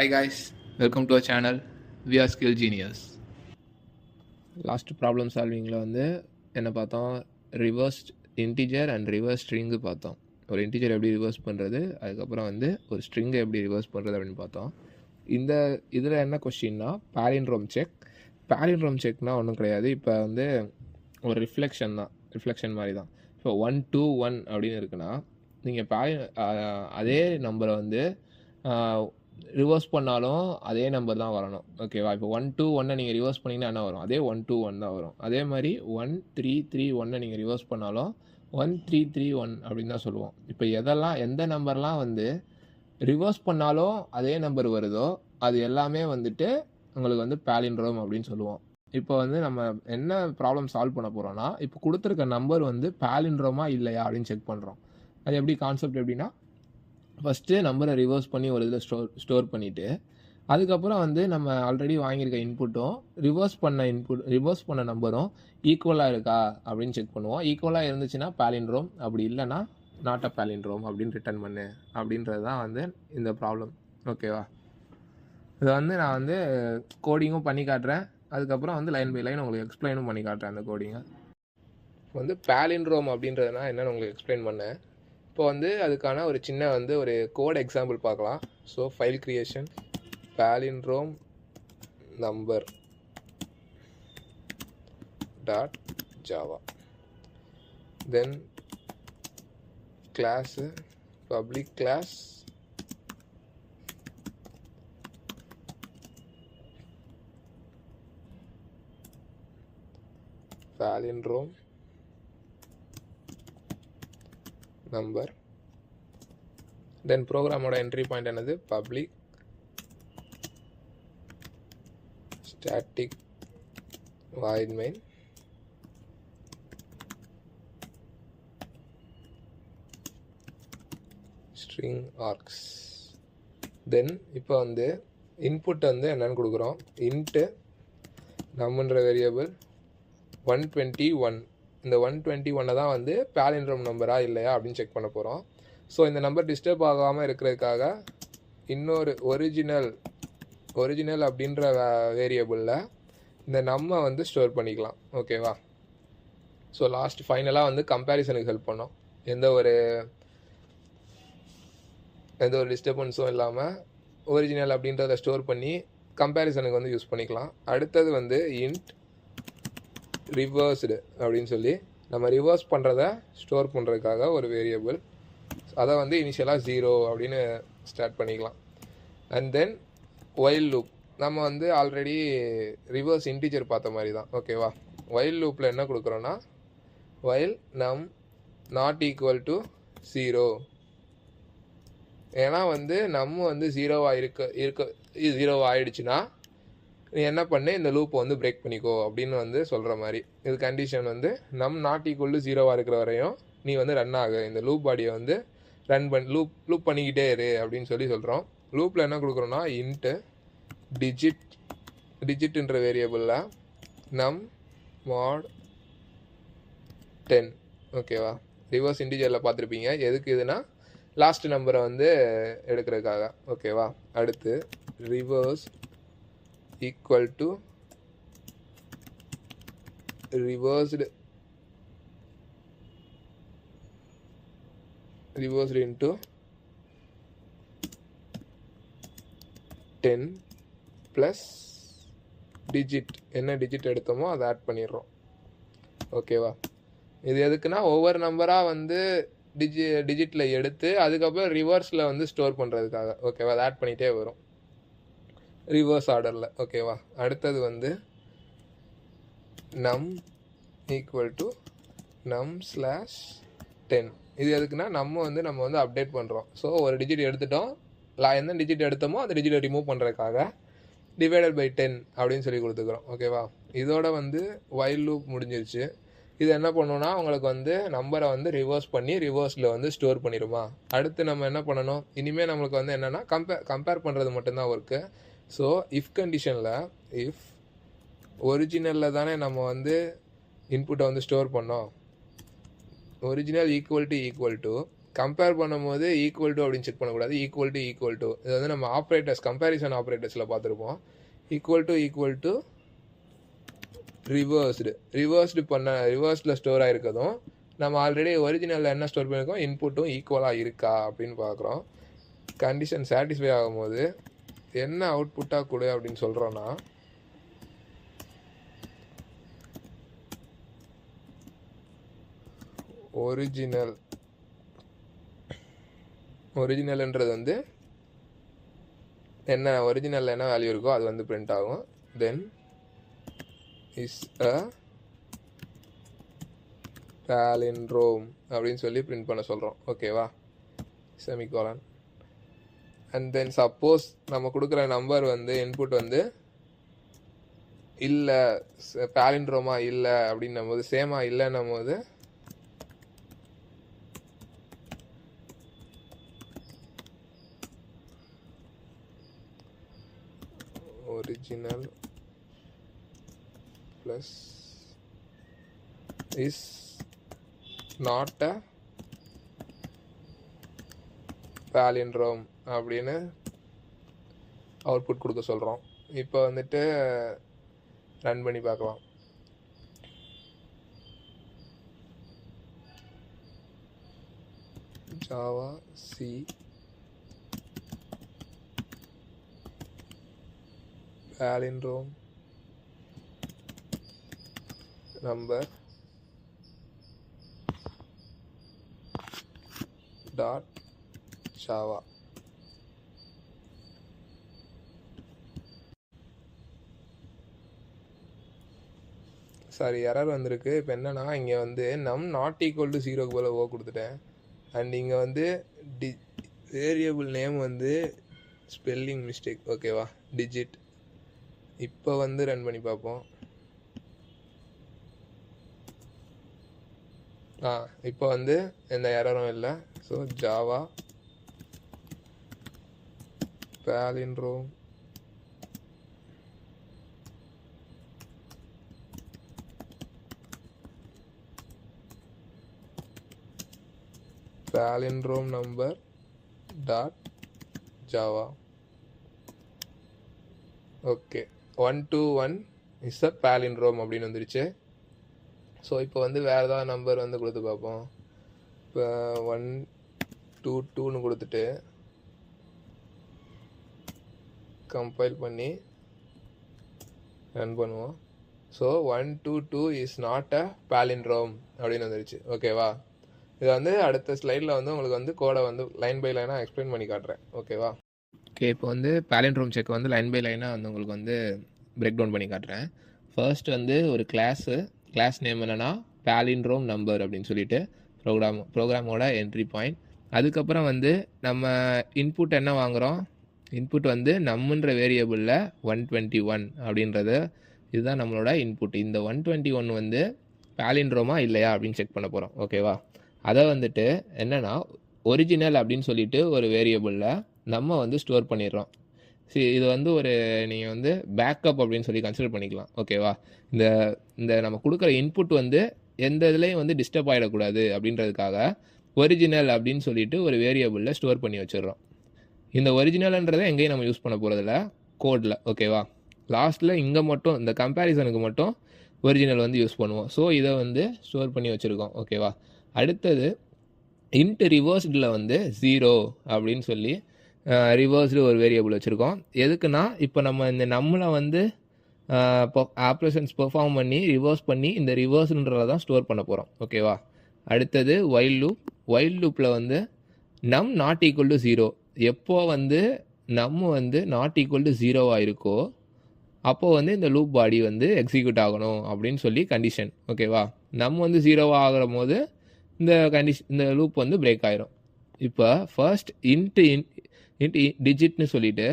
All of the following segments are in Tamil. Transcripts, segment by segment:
Hi guys, welcome to our channel. We are Skill Genius. Last problem சால்விங்கில் வந்து என்ன பார்த்தோம், reversed integer and reverse string பார்த்தோம். ஒரு இன்டிஜர் எப்படி ரிவர்ஸ் பண்ணுறது, அதுக்கப்புறம் வந்து ஒரு ஸ்ட்ரிங்கை எப்படி ரிவர்ஸ் பண்ணுறது அப்படின்னு பார்த்தோம். இந்த இதில் என்ன கொஸ்டின்னா பாலிண்ட்ரோம் செக். பாலிண்ட்ரோம் செக்னால் ஒன்றும் கிடையாது, இப்போ வந்து ஒரு ரிஃப்ளெக்ஷன் தான், ரிஃப்ளெக்ஷன் மாதிரி தான். இப்போ 1 2 1 அப்படின்னு இருக்குன்னா நீங்கள் அதே நம்பரை வந்து ரிவர்ஸ் பண்ணாலும் அதே நம்பர் தான் வரணும். ஓகேவா? இப்போ 1 2 1 நீங்கள் ரிவர்ஸ் பண்ணிங்கன்னா என்ன வரும், அதே 1 2 1 தான் வரும். அதே மாதிரி 1 3 3 1 நீங்கள் ரிவர்ஸ் பண்ணாலும் 1 3 3 1 அப்படின்னு தான் சொல்லுவோம். இப்போ எந்த நம்பர்லாம் வந்து ரிவர்ஸ் பண்ணாலும் அதே நம்பர் வருதோ அது எல்லாமே வந்துட்டு உங்களுக்கு வந்து பாலிண்ட்ரோம் அப்படின்னு சொல்லுவோம். இப்போ வந்து நம்ம என்ன ப்ராப்ளம் சால்வ் பண்ண போகிறோம்னா, இப்போ கொடுத்துருக்க நம்பர் வந்து பாலிண்ட்ரோமா இல்லையா அப்படின்னு செக் பண்ணுறோம். அது எப்படி கான்செப்ட் எப்படின்னா, ஃபஸ்ட்டு நம்பரை ரிவர்ஸ் பண்ணி ஒரு இதில் ஸ்டோர் பண்ணிவிட்டு அதுக்கப்புறம் வந்து நம்ம ஆல்ரெடி வாங்கியிருக்க இன்புட்டும் ரிவர்ஸ் பண்ண நம்பரும் ஈக்குவலாக இருக்கா அப்படின்னு செக் பண்ணுவோம். ஈக்குவலாக இருந்துச்சுன்னா பாலிண்ட்ரோம், அப்படி இல்லைன்னா நாட் அ பாலிண்ட்ரோம் அப்படின்னு ரிட்டர்ன் பண்ணு அப்படின்றது தான் வந்து இந்த ப்ராப்ளம். ஓகேவா? இதை வந்து நான் வந்து கோடிங்கும் பண்ணி காட்டுறேன், அதுக்கப்புறம் வந்து லைன் பை லைன் உங்களுக்கு எக்ஸ்பிளைனும் பண்ணி காட்டுறேன். அந்த கோடிங்கை வந்து பாலிண்ட்ரோம் அப்படின்றதுனா என்னென்னு உங்களுக்கு எக்ஸ்பிளைன் பண்ணேன். இப்போ வந்து அதுக்கான ஒரு சின்ன வந்து ஒரு கோட் எக்ஸாம்பிள் பார்க்கலாம். So file creation, palindrome number dot Java, then class public class palindrome number, then ப்ரோக்ராமோட என்ட்ரி பாயிண்ட் என்னது, public static void main string args. Then இப்போ வந்து இன்புட் வந்து என்னென்னு கொடுக்குறோம், இன்ட்டு நம்மன்ற வேரியபிள் 121. இந்த 121 தான் வந்து பாலிண்ட்ரோம் நம்பரா இல்லையா அப்படின்னு செக் பண்ண போகிறோம். ஸோ இந்த நம்பர் டிஸ்டர்ப் ஆகாமல் இருக்கிறதுக்காக இன்னொரு ஒரிஜினல் அப்படின்ற வேரியபிளில் இந்த நம்ம வந்து ஸ்டோர் பண்ணிக்கலாம். ஓகேவா? ஸோ லாஸ்ட் ஃபைனலாக வந்து கம்பேரிசனுக்கு ஹெல்ப் பண்ணோம். எந்த ஒரு டிஸ்டர்பன்ஸும் இல்லாமல் ஒரிஜினல் அப்படின்றத ஸ்டோர் பண்ணி கம்பேரிசனுக்கு வந்து யூஸ் பண்ணிக்கலாம். அடுத்தது வந்து இன்ட் ரிவர்ஸ்டு அப்படின்னு சொல்லி நம்ம ரிவர்ஸ் பண்ணுறத ஸ்டோர் பண்ணுறதுக்காக ஒரு வேரியபிள், அதை வந்து இனிஷியலாக 0 அப்படின்னு ஸ்டார்ட் பண்ணிக்கலாம். அண்ட் தென் ஒயில் லூப், நம்ம வந்து ஆல்ரெடி ரிவர்ஸ் இன்டிஜர் பார்த்த மாதிரி தான். ஓகேவா? ஒயில் லூப்பில் என்ன கொடுக்குறோன்னா, ஒயில் நம் நாட் ஈக்குவல் டு 0. ஏன்னா வந்து நம்ம வந்து 0 ஆயிடுச்சுன்னா நீ என்ன பண்ணு, இந்த லூப்பை வந்து பிரேக் பண்ணிக்கோ அப்படின்னு வந்து சொல்கிற மாதிரி. இது கண்டிஷன் வந்து நம் நாட் ஈக்குவல் டு 0 இருக்கிற வரையும் நீ வந்து ரன் ஆகு, இந்த லூப் பாடியை வந்து லூப் பண்ணிக்கிட்டே இரு அப்படின்னு சொல்கிறோம். லூப்பில் என்ன கொடுக்குறோன்னா, இன்ட்டு டிஜிட்ன்ற வேரியபிளில் நம் mod 10. ஓகேவா? ரிவர்ஸ் இன்டிஜரில் பார்த்துருப்பீங்க. எதுக்கு இதுனா லாஸ்ட் நம்பரை வந்து எடுக்கிறதுக்காக. ஓகேவா? அடுத்து reverse equal to reversed into 10 plus digit. என்ன டிஜிட் எடுத்தோமோ அதை ஆட் பண்ணிடுறோம். ஓகேவா? இது எதுக்குன்னா ஒவ்வொரு நம்பராக வந்து டிஜிட்டில் எடுத்து அதுக்கப்புறம் ரிவர்ஸில் வந்து ஸ்டோர் பண்ணுறதுக்காக. ஓகேவா? அதை ஆட் பண்ணிகிட்டே வரும் ரிவர்ஸ் ஆர்டரில். ஓகேவா? அடுத்தது வந்து நம் ஈக்குவல் டு நம் /10. இது எதுக்குன்னா நம்ம வந்து அப்டேட் பண்ணுறோம். ஸோ ஒரு டிஜிட் எடுத்துட்டோம், எந்த டிஜிட் எடுத்தோமோ அந்த டிஜிட்டை ரிமூவ் பண்ணுறதுக்காக டிவைடட் பை 10 அப்படின்னு சொல்லி கொடுத்துக்கிறோம். ஓகேவா? இதோட வந்து ஒயில் லூப் முடிஞ்சிருச்சு. இது என்ன பண்ணுன்னா, உங்களுக்கு வந்து நம்பரை வந்து ரிவர்ஸ் பண்ணி ரிவர்ஸில் வந்து ஸ்டோர் பண்ணிடுமா. அடுத்து நம்ம என்ன பண்ணணும், இனிமேல் நம்மளுக்கு வந்து என்னென்னா கம்பேர் பண்ணுறது மட்டும்தான் ஒர்க்கு. ஸோ இஃப் கண்டிஷனில் இஃப் ஒரிஜினலில் தானே நம்ம வந்து இன்புட்டை வந்து ஸ்டோர் பண்ணோம், ஒரிஜினல் ஈக்குவல் டு கம்பேர் பண்ணும்போது ஈக்குவல் டு அப்படின்னு செக் பண்ணக்கூடாது. ஈக்குவல் டு இது வந்து நம்ம ஆப்ரேட்டர்ஸ் கம்பேரிசன் ஆப்ரேட்டர்ஸில் பார்த்துருப்போம். ஈக்குவல் டு ரிவர்ஸ்டில் ஸ்டோர் ஆகிருக்கதும் நம்ம ஆல்ரெடி ஒரிஜினலில் என்ன ஸ்டோர் பண்ணியிருக்கோம் இன்புட்டும் ஈக்குவலாக இருக்கா அப்படின்னு பார்க்குறோம். கண்டிஷன் சாட்டிஸ்ஃபை ஆகும்போது என்ன அவுட்புட்டாக கொடு அப்படின்னு சொல்கிறோன்னா ஒரிஜினல்ன்றது வந்து என்ன ஒரிஜினலில் என்ன வேல்யூ இருக்கோ அது வந்து பிரிண்ட் ஆகும். தென் இஸ் அ palindrome அப்படின்னு சொல்லி பிரிண்ட் பண்ண சொல்கிறோம். ஓகேவா, செமிகோலன். அண்ட் தென் சப்போஸ் நம்ம கொடுக்குற நம்பர் வந்து இன்புட் வந்து இல்லை palindrome இல்லை அப்படின்னும் போது சேமாக இல்லைன்னும் போது original plus is not a palindrome அப்படின்னு அவுட்புட் கொடுக்க சொல்கிறோம். இப்போ வந்துட்டு ரன் பண்ணி பார்க்கலாம். Java C palindrome number dot java. Sorry, error வந்திருக்கு. இப்போ என்னன்னா இங்கே வந்து நம் நாட் ஈக்குவல் டு 0க்கு போல ஓ கொடுத்துட்டேன். அண்ட் இங்கே வந்து வேரியபிள் நேம் வந்து ஸ்பெல்லிங் மிஸ்டேக். ஓகேவா, டிஜிட். இப்போ வந்து ரன் பண்ணி பார்ப்போம். இப்போ வந்து எந்த எரரும் இல்லை. So Java palindrome number dot java. Okay, 121 is a palindrome அப்படின்னு வந்துருச்சு. ஸோ இப்போ வந்து வேறு ஏதாவது நம்பர் வந்து கொடுத்து பார்ப்போம். இப்போ 122ன்னு கொடுத்துட்டு கம்பைல் பண்ணி ரன் பண்ணுவோம். So 122 is not a palindrome அப்படின்னு வந்துருச்சு. ஓகேவா, இதை வந்து அடுத்த ஸ்லைடில் வந்து உங்களுக்கு வந்து கோடை வந்து லைன் பை லைனாக எக்ஸ்பிளைன் பண்ணி காட்டுறேன். ஓகேவா, ஓகே. இப்போ வந்து palindrome செக் வந்து லைன் பை லைனாக வந்து உங்களுக்கு வந்து பிரேக் டவுன் பண்ணி காட்டுறேன். ஃபர்ஸ்ட் வந்து ஒரு கிளாஸ் நேம் என்னென்னா palindrome நம்பர் அப்படின்னு சொல்லிட்டு ப்ரோக்ராமோட என்ட்ரி பாயிண்ட். அதுக்கப்புறம் வந்து நம்ம இன்புட் என்ன வாங்குகிறோம், இன்புட் வந்து நம்மன்ற வேரியபிளில் 121 அப்படின்றது இதுதான் நம்மளோட இன்புட். இந்த 121 வந்து palindrome இல்லையா அப்படின்னு செக் பண்ண போகிறோம். ஓகேவா, அதை வந்துட்டு என்னென்னா ஒரிஜினல் அப்படின்னு சொல்லிட்டு ஒரு வேரியபிளில் நம்ம வந்து ஸ்டோர் பண்ணிடுறோம். இது வந்து ஒரு நீங்கள் வந்து பேக்கப் அப்படின்னு சொல்லி கன்சிடர் பண்ணிக்கலாம். ஓகேவா, இந்த நம்ம கொடுக்குற இன்புட் வந்து எந்த இதுலேயும் வந்து டிஸ்டர்ப் ஆகிடக்கூடாது அப்படின்றதுக்காக ஒரிஜினல் அப்படின்னு சொல்லிட்டு ஒரு வேரியபிளில் ஸ்டோர் பண்ணி வச்சிடுறோம். இந்த ஒரிஜினல்ன்றதை எங்கேயும் நம்ம யூஸ் பண்ண போகிறதில்ல கோடில். ஓகேவா, லாஸ்ட்டில் இங்கே மட்டும் இந்த கம்பேரிசனுக்கு மட்டும் ஒரிஜினல் வந்து யூஸ் பண்ணுவோம். ஸோ இதை வந்து ஸ்டோர் பண்ணி வச்சுருக்கோம். ஓகேவா, அடுத்தது இன்ட் ரிவர்ஸ்டில் வந்து 0 அப்படின்னு சொல்லி ரிவர்ஸ்டு ஒரு வேரியபிள் வச்சுருக்கோம். எதுக்குன்னா இப்போ நம்ம இந்த நம்மளை வந்து ஆப்ரேஷன்ஸ் பெர்ஃபார்ம் பண்ணி ரிவர்ஸ் பண்ணி இந்த ரிவர்ஸ்ன்றதை தான் ஸ்டோர் பண்ண போகிறோம். ஓகேவா, அடுத்தது ஒயில் லூப்பில் வந்து நம் நாட் ஈக்குவல் டு 0 எப்போ வந்து நம்ம வந்து நாட் ஈக்குவல் டு 0 இருக்கோ அப்போது வந்து இந்த லூப் பாடி வந்து எக்ஸிக்யூட் ஆகணும் அப்படின்னு சொல்லி கண்டிஷன். ஓகேவா, நம்ம வந்து 0 ஆகிற போது இந்த லூப் வந்து பிரேக் ஆயிரும். இப்போ ஃபர்ஸ்ட் இன்ட் டிஜிட்னு சொல்லிட்டு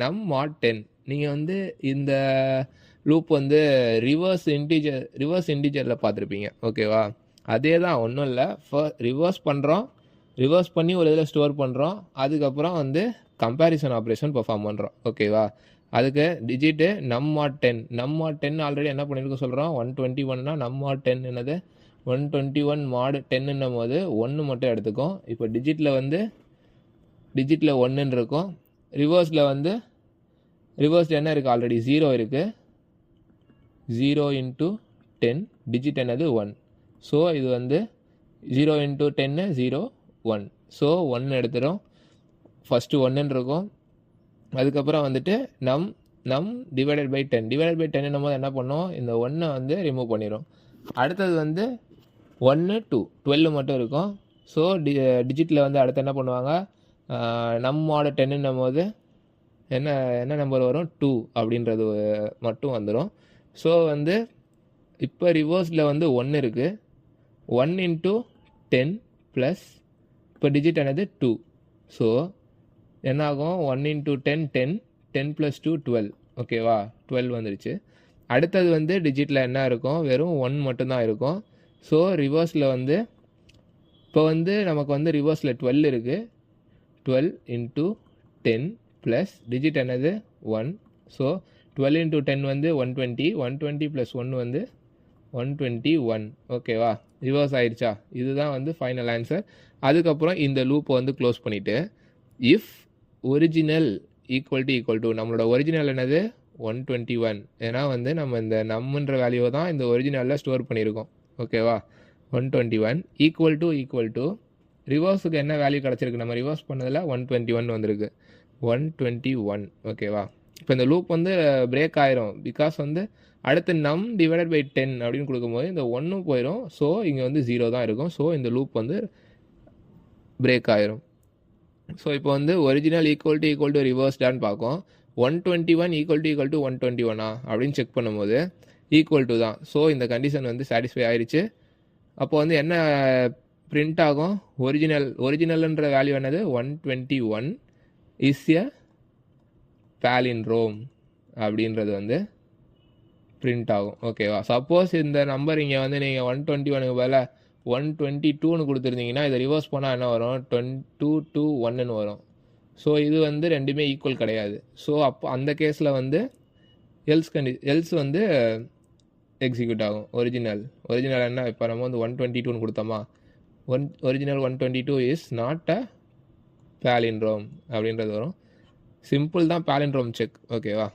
நம் mod 10 நீங்கள் வந்து இந்த லூப் வந்து ரிவர்ஸ் இன்டிஜரில் பார்த்துருப்பீங்க. ஓகேவா, அதே தான், ஒன்றும் இல்லை. ரிவர்ஸ் பண்ணி ஒரு இதில் ஸ்டோர் பண்ணுறோம். அதுக்கப்புறம் வந்து கம்பேரிசன் ஆப்ரேஷன் பெர்ஃபார்ம் பண்ணுறோம். ஓகேவா, அதுக்கு டிஜிட்டு நம் mod 10 ஆல்ரெடி என்ன பண்ணியிருக்க சொல்கிறோம், 121னா நம் mod 10 என்னது 121 mod 10ன்னும் போது 1 மட்டும் எடுத்துக்கும். இப்போ டிஜிட்டில் 1ன்னு இருக்கும். ரிவர்ஸில் என்ன இருக்குது, ஆல்ரெடி 0 இருக்குது. 0 × 10 டிஜிட் என்னது 1. ஸோ இது 0 × 10 0 1. ஸோ 1 எடுத்துடும். ஃபஸ்ட்டு 1ன்னு இருக்கும். அதுக்கப்புறம் நம் டிவைடட் பை 10. டிவைடட் பை 10 போது என்ன பண்ணோம், இந்த 1 ரிமூவ் பண்ணிடும். அடுத்தது 1 2 12 மட்டும் இருக்கும். ஸோ டிஜிட்டில் அடுத்து என்ன பண்ணுவாங்க, நம்மோட 10ன்னும் போது என்ன நம்பர் வரும், 2 அப்படின்றது மட்டும் வந்துடும். ஸோ இப்போ ரிவர்ஸில் 1 இருக்குது. 1 × 10 ப்ளஸ் இப்போ டிஜிட் என்னது 2. ஸோ என்ன ஆகும், 1 × 10 10 10 + 2 12. ஓகேவா, 12 வந்துடுச்சு. அடுத்தது டிஜிட்டில் என்ன இருக்கும், வெறும் 1 மட்டும்தான் இருக்கும். ஸோ ரிவர்ஸில் இப்போ நமக்கு ரிவர்ஸில் 12 இருக்குது. 12 × 10 ப்ளஸ் டிஜிட் என்னது 1. ஸோ 12 × 10 120. 120 + 1 121. ஓகேவா, ரிவர்ஸ் ஆயிடுச்சா. இதுதான் ஃபைனல் ஆன்சர். அதுக்கப்புறம் இந்த லூப்பை க்ளோஸ் பண்ணிவிட்டு இஃப் ஒரிஜினல் ஈக்குவல் டு நம்மளோட ஒரிஜினல் என்னது 121. ஏன்னா நம்ம இந்த நம்மன்ற வேல்யூவை தான் இந்த ஒரிஜினலில் ஸ்டோர் பண்ணியிருக்கோம். ஓகேவா, 121 ஈக்குவல் டு ரிவர்ஸுக்கு என்ன வேல்யூ கிடச்சிருக்கு, நம்ம ரிவர்ஸ் பண்ணதில் 121 வந்திருக்கு. 121. ஓகேவா, இப்போ இந்த லூப் பிரேக் ஆயிரும். பிகாஸ் அடுத்து நம் டிவைடட் பை 10 அப்படின்னு கொடுக்கும்போது இந்த 1 போயிடும். ஸோ இங்கே 0 தான் இருக்கும். ஸோ இந்த லூப் பிரேக் ஆயிரும். ஸோ இப்போ ஒரிஜினல் ஈக்குவல் டு ரிவர்ஸ்டான்னு பார்க்கும். 121 ஈக்குவல் டு 121 அப்படின்னு செக் பண்ணும்போது ஈக்குவல் டு தான். ஸோ இந்த கண்டிஷன் சாட்டிஸ்ஃபை ஆயிடுச்சு. அப்போ என்ன பிரிண்ட் ஆகும், ஒரிஜினல்ன்ற வேல்யூ என்னது 121 இஸ் எ பாலிண்ட்ரோம் அப்படின்றது பிரிண்ட் ஆகும். ஓகேவா, சப்போஸ் இந்த நம்பர் இங்கே நீங்கள் 121க்கு பதில் 122ன்னு கொடுத்துருந்தீங்கன்னா இதை ரிவர்ஸ் பண்ணால் என்ன வரும், 2 to 1ன்னு வரும். ஸோ இது ரெண்டுமே ஈக்குவல் கிடையாது. ஸோ அப்போ அந்த கேஸில் எல்ஸ் எக்ஸிக்யூட் ஆகும். ஒரிஜினல் என்ன, இப்போ நம்ம 122ன்னு கொடுத்தோமா, original 122 is not a palindrome அப்படின்றது வரும். சிம்பிள் தான் பாலிண்ட்ரோம் செக். ஓகேவா.